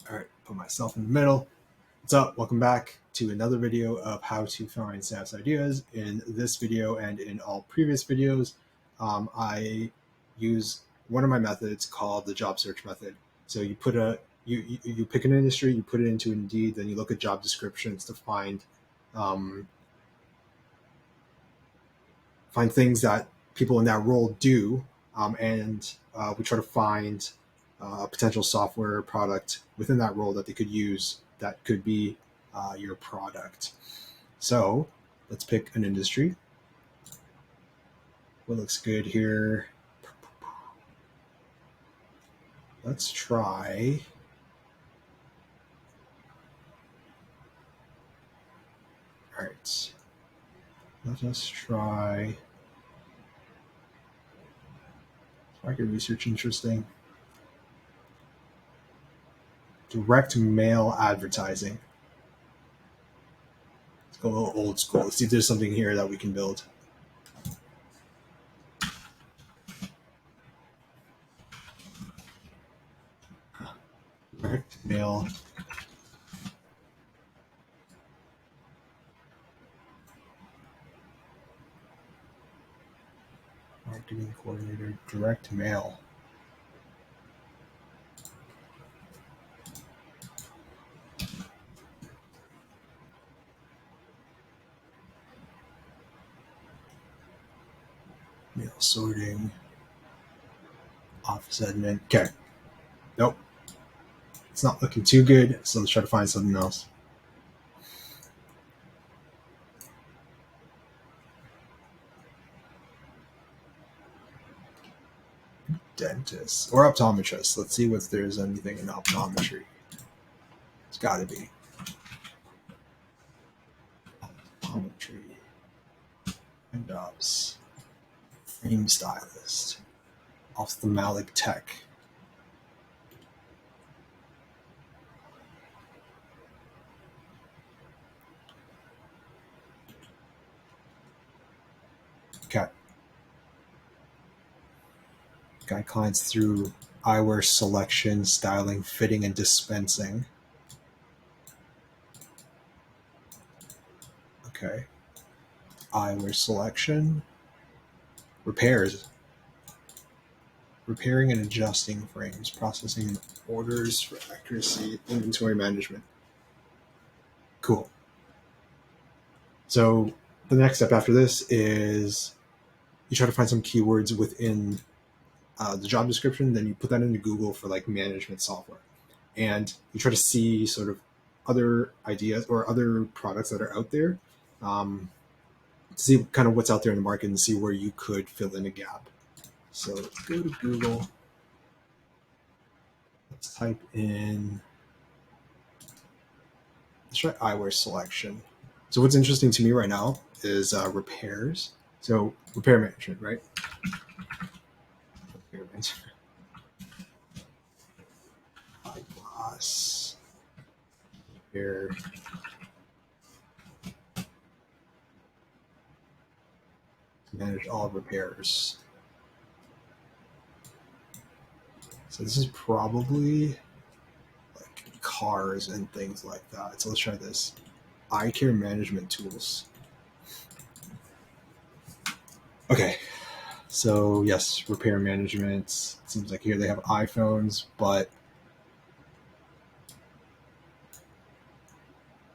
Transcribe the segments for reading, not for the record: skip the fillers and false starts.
All right, put myself in the middle. What's up? Welcome back to another video of how to find SaaS ideas. In this video and in all previous videos, I use one of my methods called the job search method. So you put you pick an industry, you put it into Indeed, then you look at job descriptions to find things that people in that role do, and we try to find a potential software product within that role that they could use that could be your product. So let's pick an industry. What looks good here? Let's try. All right. Let us try. Market research interesting. Direct mail advertising. Let's go a little old school. Let's see if there's something here that we can build. Direct mail. Marketing coordinator, direct mail. Mail sorting. Office admin. Okay. Nope. It's not looking too good, so let's try to find something else. Dentist or optometrist. Let's see if there's anything in optometry. It's got to be. Optometry. And jobs. Frame stylist. Ophthalmic tech. Okay. Guide clients through eyewear selection, styling, fitting, and dispensing. Okay. Eyewear selection. Repairs. Repairing and adjusting frames, processing orders for accuracy, inventory management. Cool. So the next step after this is you try to find some keywords within the job description, then you put that into Google for like management software. And you try to see sort of other ideas or other products that are out there, to see kind of what's out there in the market and see where you could fill in a gap. So let's go to Google. Let's type in, let's try eyewear selection. So what's interesting to me right now is repairs. So repair management, right? Repair management. Eyeglass. Repair. Manage all repairs. So this is probably like cars and things like that. So let's try this. Eye care management tools. Okay. So yes, repair management. It seems like here they have iPhones, but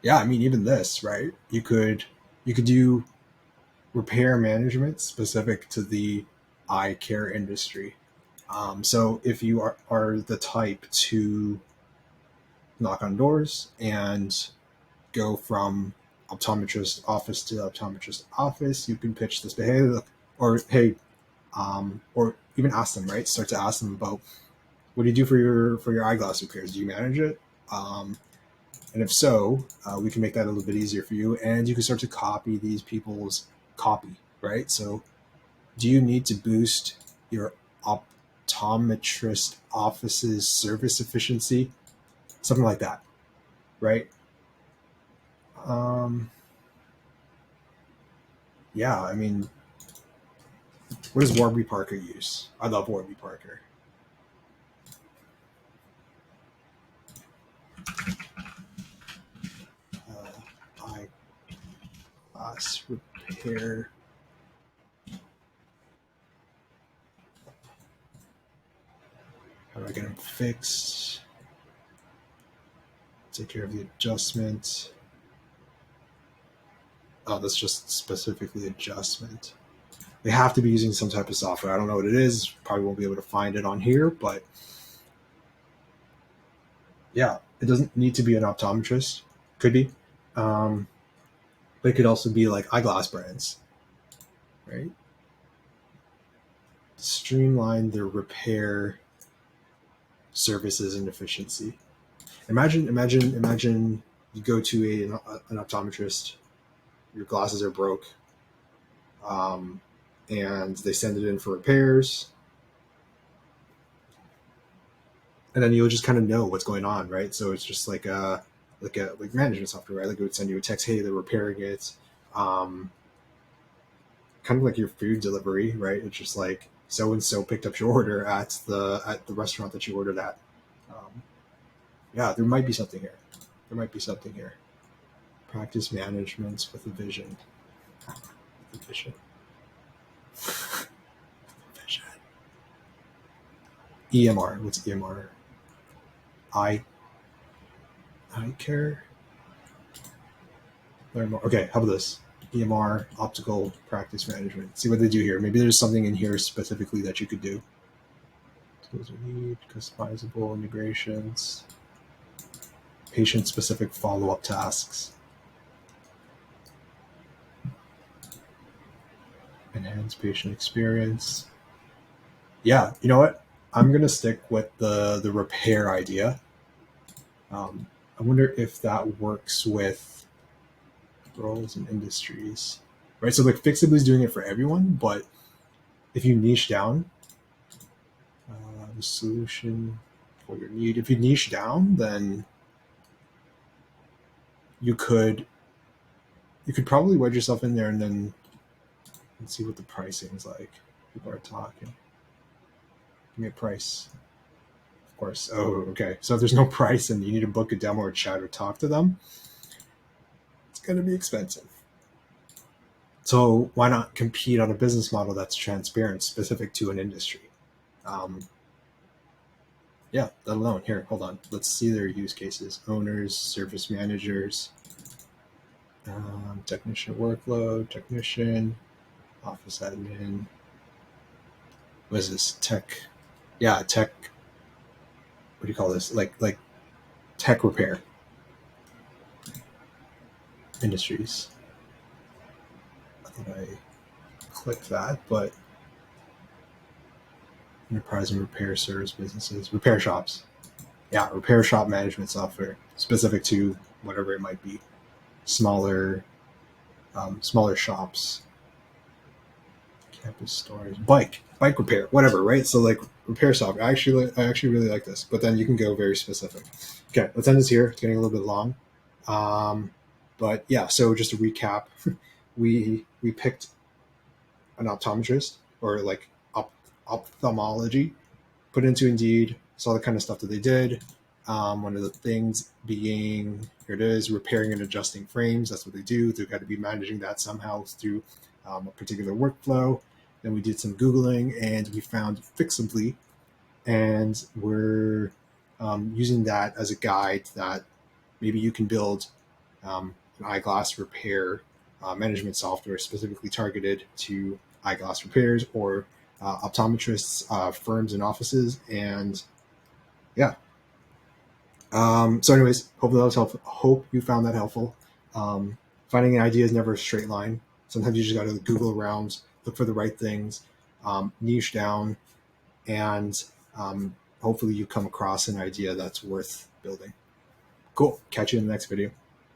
yeah, I mean even this, right? You could do repair management specific to the eye care industry. So if you are the type to knock on doors and go from optometrist office to optometrist office, you can pitch this, hey, look, or hey, or even ask them, right? Start to ask them about what do you do for your eyeglass repairs? Do you manage it? And if so, we can make that a little bit easier for you, and you can start to copy these people's copy, right? So do you need to boost your optometrist office's service efficiency? Something like that, right? Yeah, I mean, what does Warby Parker use? I love Warby Parker. eyeglass repair. How do I get them fixed? Take care of the adjustment. Oh, that's just specifically adjustment. They have to be using some type of software. I don't know what it is. Probably won't be able to find it on here, but yeah, it doesn't need to be an optometrist. Could be. But it could also be like eyeglass brands, right? Streamline their repair services and efficiency. Imagine you go to an optometrist, your glasses are broke, and they send it in for repairs, and then you'll just kind of know what's going on, right? So it's just like management software, right? Like it would send you a text, hey, they're repairing it. Kind of like your food delivery, right? It's just like so and so picked up your order at the restaurant that you ordered at. Yeah, there might be something here. There might be something here. Practice management with a vision. With a vision. Vision. EMR. What's EMR? Eye care. Learn more. Okay, how about this? EMR, optical practice management. See what they do here. Maybe there's something in here specifically that you could do. Tools we need, customizable integrations, patient-specific follow-up tasks, enhance patient experience. Yeah, you know what? I'm gonna stick with the repair idea. I wonder if that works with roles and industries, right? So like Fixably is doing it for everyone, but if you niche down, the solution for your need. If you niche down, then you could probably wedge yourself in there and then see what the pricing is like. People are talking. Give me a price. Of course. Oh, okay. So if there's no price and you need to book a demo or chat or talk to them, it's going to be expensive. So why not compete on a business model that's transparent, specific to an industry? Yeah, that alone. Here, hold on. Let's see their use cases. Owners, service managers, technician workload, technician, office admin. What is this? Tech. Yeah, tech. What do you call this? Like tech repair industries. I thought I clicked that, but enterprise and repair service businesses, repair shops. Yeah, repair shop management software specific to whatever it might be. Smaller shops, campus stores, bike repair, whatever, right? So like repair software. I actually really like this, but then you can go very specific. Okay, let's end this here. It's getting a little bit long, but yeah. So just to recap, we picked an optometrist or like ophthalmology, put into Indeed, saw the kind of stuff that they did. One of the things being, here it is, repairing and adjusting frames. That's what they do. They've got to be managing that somehow through a particular workflow. Then we did some Googling and we found Fixably, and we're using that as a guide that maybe you can build an eyeglass repair management software specifically targeted to eyeglass repairs or optometrists, firms, and offices. And yeah. So, anyways, hope that was helpful. Hope you found that helpful. Finding an idea is never a straight line. Sometimes you just got to Google around, look for the right things, niche down, and hopefully you come across an idea that's worth building. Cool. Catch you in the next video.